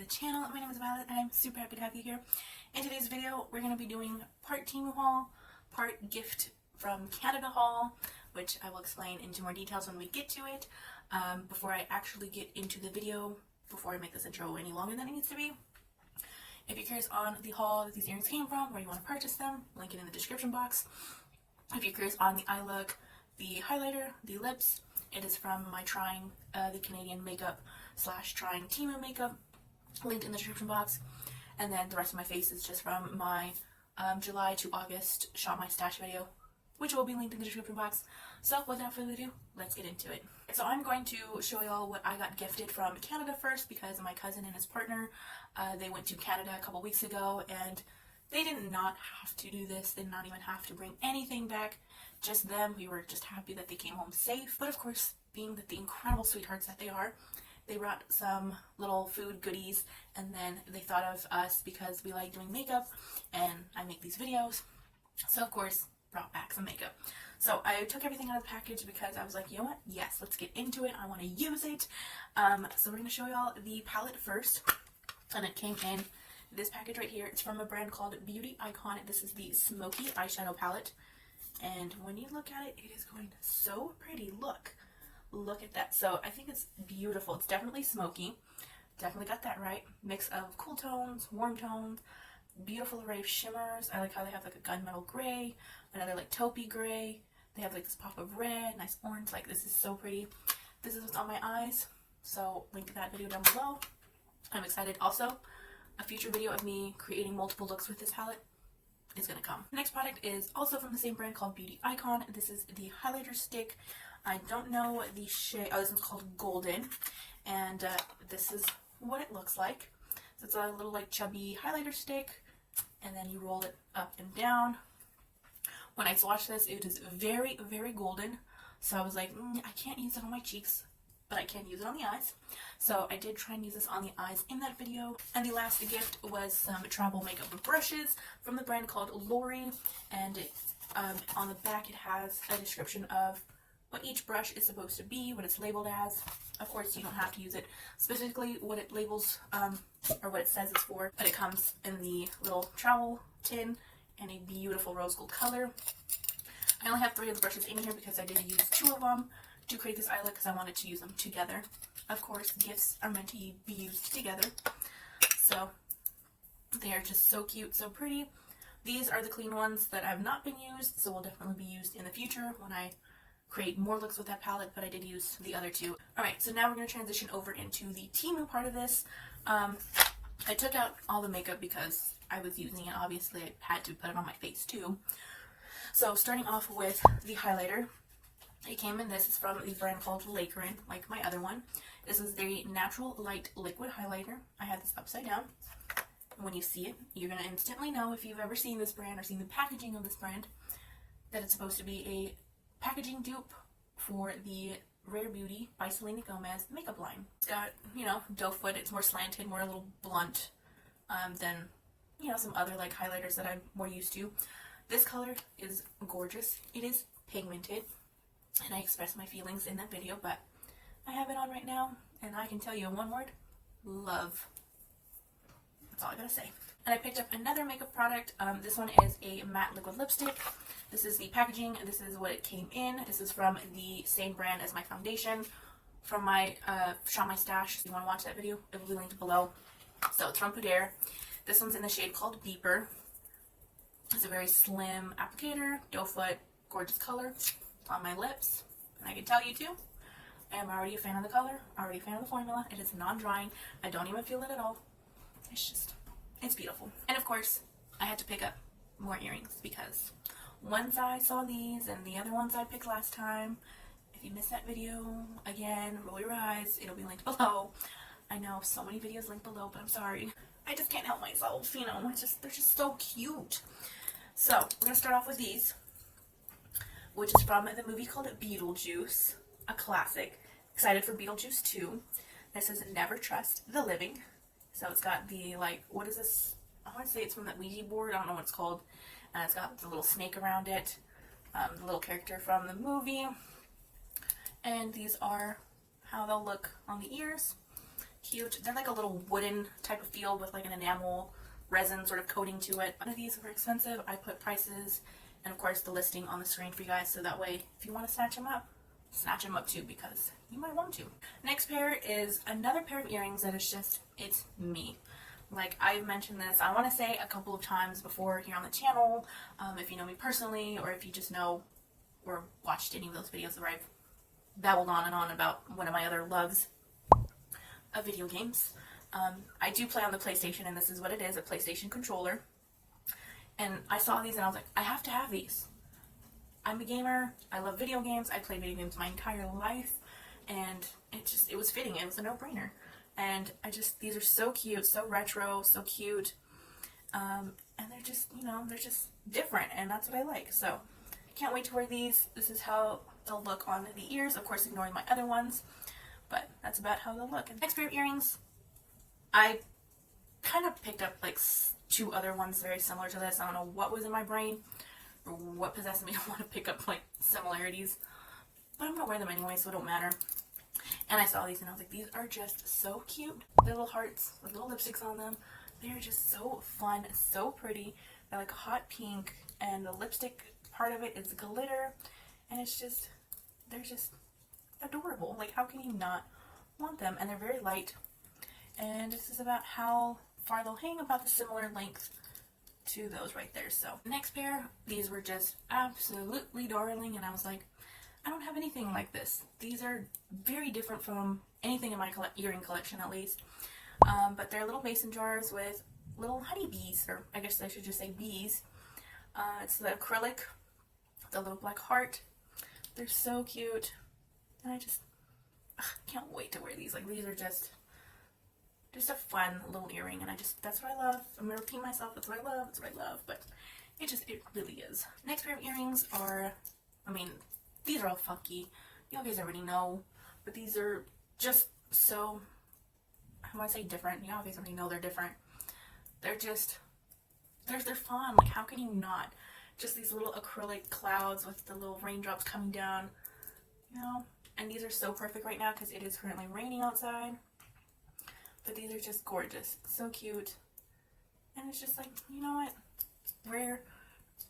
to the channel. My name is Violet and I'm super happy to have you here. In today's video, we're going to be doing part Temu haul, part gift from Canada haul, which I will explain into more details when we get to it. Before I actually get into the video, before I make this intro any longer than it needs to be, if you're curious on the haul that these earrings came from, where you want to purchase them, link it in the description box. If you're curious on the eye look, the highlighter, the lips, it is from my trying the Canadian makeup / trying Temu makeup, linked in the description box. And then the rest of my face is just from my July to August Shop My Stash video, which will be linked in the description box. So without further ado, let's get into it. So I'm going to show y'all what I got gifted from Canada first, because my cousin and his partner, they went to Canada a couple weeks ago, and they did not have to do this. They did not even have to bring anything back. Just them. We were just happy that they came home safe. But of course, being that the incredible sweethearts that they are, they brought some little food goodies, and then they thought of us because we like doing makeup and I make these videos. So of course, brought back some makeup. So I took everything out of the package because I was like, you know what? Yes, let's get into it. I want to use it. So we're going to show y'all the palette first. And it came in this package right here. It's from a brand called BeautyIcon. This is the Smoky Eyeshadow Palette. And when you look at it, it is going so pretty. Look at that. So I think it's beautiful. It's definitely smoky. Definitely got that right. Mix of cool tones, warm tones, beautiful array of shimmers. I like how they have like a gunmetal gray, another like taupey gray. They have like this pop of red, nice orange. Like, this is so pretty. This is what's on my eyes. So link to that video down below. I'm excited. Also, a future video of me creating multiple looks with this palette is gonna come. The next product is also from the same brand called BeautyIcon. This is the highlighter stick. I don't know the shade. Oh, this one's called Golden, and this is what it looks like. So it's a little like chubby highlighter stick, and then you roll it up and down. When I swatched this, it is very, very golden. So I was like, I can't use it on my cheeks, but I can use it on the eyes. So I did try and use this on the eyes in that video. And the last gift was some travel makeup brushes from the brand called Lori. And on the back it has a description of what each brush is supposed to be, what it's labeled as. Of course, you don't have to use it specifically what it labels or what it says it's for, but it comes in the little travel tin in a beautiful rose gold color. I only have 3 of the brushes in here because I did use 2 of them to create this eye look because I wanted to use them together. Of course, gifts are meant to be used together. So they are just so cute, so pretty. These are the clean ones that have not been used, so will definitely be used in the future when I create more looks with that palette, but I did use the other 2. Alright, so now we're going to transition over into the Temu part of this. I took out all the makeup because I was using it. Obviously, I had to put it on my face too. So starting off with the highlighter. It came in this. It's from the brand called Lakerain, like my other one. This is the Natural Light Liquid Highlighter. I had this upside down. And when you see it, you're going to instantly know, if you've ever seen this brand or seen the packaging of this brand, that it's supposed to be a packaging dupe for the Rare Beauty by Selena Gomez makeup line. It's got, you know, doe foot. It's more slanted, more a little blunt than, you know, some other like highlighters that I'm more used to. This color is gorgeous. It is pigmented, and I expressed my feelings in that video, but I have it on right now, and I can tell you in one word: love. That's all I gotta say. And I picked up another makeup product. This one is a matte liquid lipstick. This is the packaging. This is what it came in. This is from the same brand as my foundation from my Shop My Stash. If you want to watch that video, it will be linked below. So it's from Pudaier. This one's in the shade called Beeper. It's a very slim applicator, doe foot, gorgeous color on my lips. And I can tell you too, I am already a fan of the color, already a fan of the formula. It is non-drying. I don't even feel it at all. It's beautiful. And of course, I had to pick up more earrings because ones I saw these and the other ones I picked last time. If you missed that video, again, roll your eyes. It'll be linked below. I know so many videos linked below, but I'm sorry. I just can't help myself, you know. They're just so cute. So, we're going to start off with these, which is from the movie called Beetlejuice, a classic. Excited for Beetlejuice 2. This is Never Trust the Living. So it's got the, like, what is this? I want to say it's from that Ouija board. I don't know what it's called. And it's got the little snake around it. The little character from the movie. And these are how they'll look on the ears. cute. They're like a little wooden type of feel with like an enamel resin sort of coating to it. None of these were expensive. I put prices and of course the listing on the screen for you guys, so that way if you want to snatch them up too, because you might want to. Next pair is another pair of earrings that is just, it's me. Like, I've mentioned this, I want to say a couple of times before here on the channel, if you know me personally, or if you just know or watched any of those videos where I've babbled on and on about one of my other loves of video games. I do play on the PlayStation, and this is what it is, a PlayStation controller. And I saw these and I was like, I have to have these. I'm a gamer, I love video games, I played video games my entire life, and it was fitting, it was a no-brainer. And these are so cute, so retro, so cute, and they're just, you know, they're just different, and that's what I like. So, I can't wait to wear these. This is how they'll look on the ears, of course ignoring my other ones, but that's about how they'll look. And next pair of earrings, I kind of picked up like 2 other ones very similar to this. I don't know what was in my brain, or what possessed me to want to pick up like similarities, but I'm gonna wear them anyway, so it don't matter. And I saw these and I was like, these are just so cute. They're little hearts with little lipsticks on them. They're just so fun, so pretty. They're like a hot pink, and the lipstick part of it is glitter, and they're just adorable. Like, how can you not want them? And they're very light, and this is about how far they'll hang, about the similar length to those right there. So next pair, these were just absolutely darling, and I was like, I don't have anything like this. These are very different from anything in my earring collection, at least. But they're little mason jars with little honeybees, or I guess I should just say bees. It's the acrylic, the little black heart. They're so cute, and I just can't wait to wear these. Like, these are just a fun little earring, and that's what I love. I'm gonna repeat myself. That's what I love. That's what I love. But it really is. Next pair of earrings are, I mean, these are all funky. You guys already know, but these are just so, I want to say different. You guys already know they're different. They're just, they're fun. Like, how can you not? Just these little acrylic clouds with the little raindrops coming down, you know? And these are so perfect right now because it is currently raining outside. But these are just gorgeous. So cute. And it's just like, you know what? Wear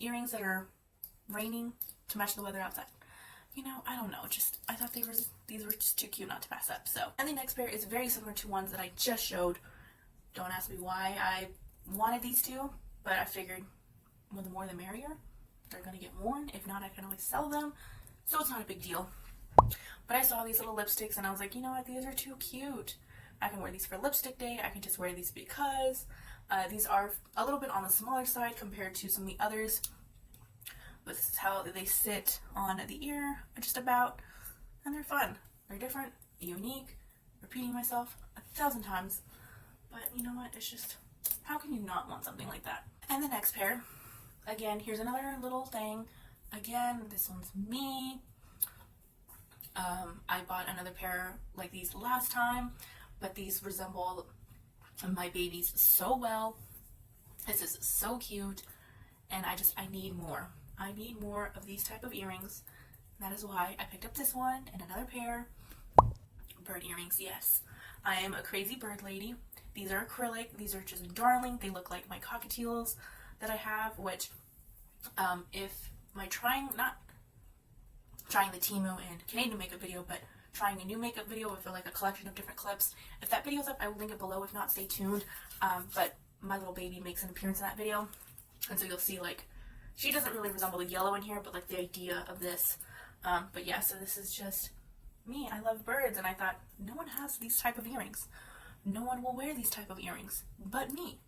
earrings that are raining to match the weather outside. You know, I don't know, I thought these were just too cute not to pass up. So, and the next pair is very similar to ones that I just showed. Don't ask me why I wanted these two, but I figured, well, the more the merrier. They're gonna get worn. If not, I can always sell them, so it's not a big deal. But I saw these little lipsticks and I was like, you know what, these are too cute. I can wear these for lipstick day. I can just wear these because these are a little bit on the smaller side compared to some of the others. But this is how they sit on the ear, just about, and they're fun. They're different, unique, repeating myself 1,000 times, but you know what, it's just, how can you not want something like that? And the next pair, again, here's another little thing. Again, this one's me. I bought another pair like these last time, but these resemble my babies so well. This is so cute, and I need more. I need more of these type of earrings. That is why I picked up this one and another pair. Bird earrings, yes. I am a crazy bird lady. These are acrylic. These are just darling. They look like my cockatiels that I have, which if my not trying the Temu and Canadian makeup video, but trying a new makeup video with like a collection of different clips. If that video's up, I will link it below. If not, stay tuned. But my little baby makes an appearance in that video, and so you'll see, like, she doesn't really resemble the yellow in here, but like the idea of this. But yeah, so this is just me. I love birds, and I thought, no one has these type of earrings. No one will wear these type of earrings but me.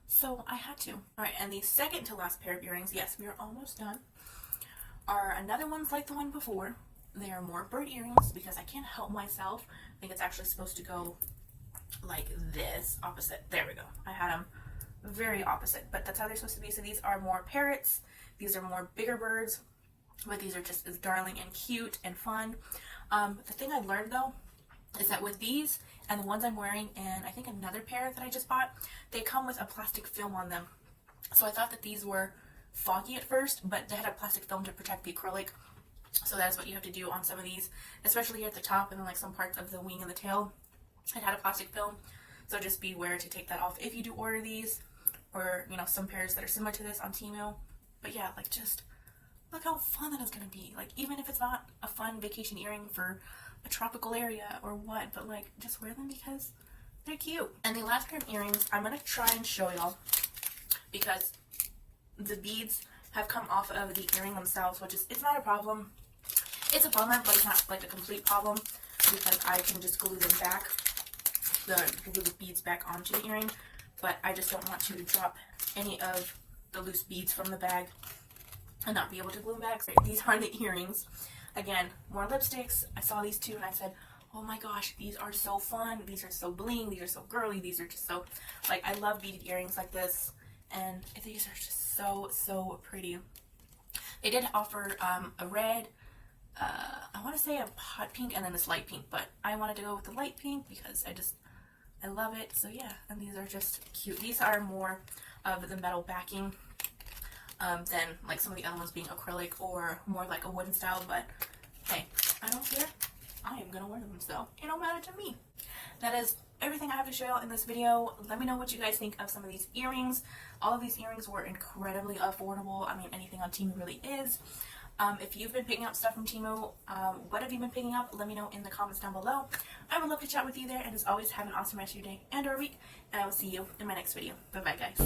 So I had to. Alright, and the second to last pair of earrings, yes, we are almost done, are another ones like the one before. They are more bird earrings because I can't help myself. I think it's actually supposed to go like this, opposite. There we go. I had them very opposite, but that's how they're supposed to be. So these are more parrots. These are more bigger birds, but these are just as darling and cute and fun. The thing I learned though is that with these and the ones I'm wearing and I think another pair that I just bought, they come with a plastic film on them. So I thought that these were foggy at first, but they had a plastic film to protect the acrylic. So that's what you have to do on some of these, especially here at the top and then like some parts of the wing and the tail. it had a plastic film, so just beware to take that off if you do order these, or you know, some pairs that are similar to this on Temu. But yeah, like, just look how fun that is going to be. Like, even if it's not a fun vacation earring for a tropical area or what, but like, just wear them because they're cute. And the last pair of earrings I'm going to try and show y'all, because the beads have come off of the earring themselves, which is, it's not a problem. It's a bummer, but it's not like a complete problem, because I can just glue them back, glue the beads back onto the earring, but I just don't want to drop any of the loose beads from the bag and not be able to glue them back. So these are the earrings. Again, more lipsticks. I saw these two and I said, oh my gosh, these are so fun. These are so bling. These are so girly. These are just so, like, I love beaded earrings like this. And these are just so pretty. They did offer a red, I want to say a hot pink, and then this light pink. But I wanted to go with the light pink because I love it. So yeah, and these are just cute. These are more of the metal backing than like some of the other ones being acrylic or more like a wooden style. But hey, I don't care. I am gonna wear them, so it don't matter to me. That is everything I have to show y'all in this video. Let me know what you guys think of some of these earrings. All of these earrings were incredibly affordable. I mean, anything on Temu really is. If you've been picking up stuff from Temu, what have you been picking up? Let me know in the comments down below. I would love to chat with you there, and as always, have an awesome rest of your day and or week, and I will see you in my next video. Bye bye, guys.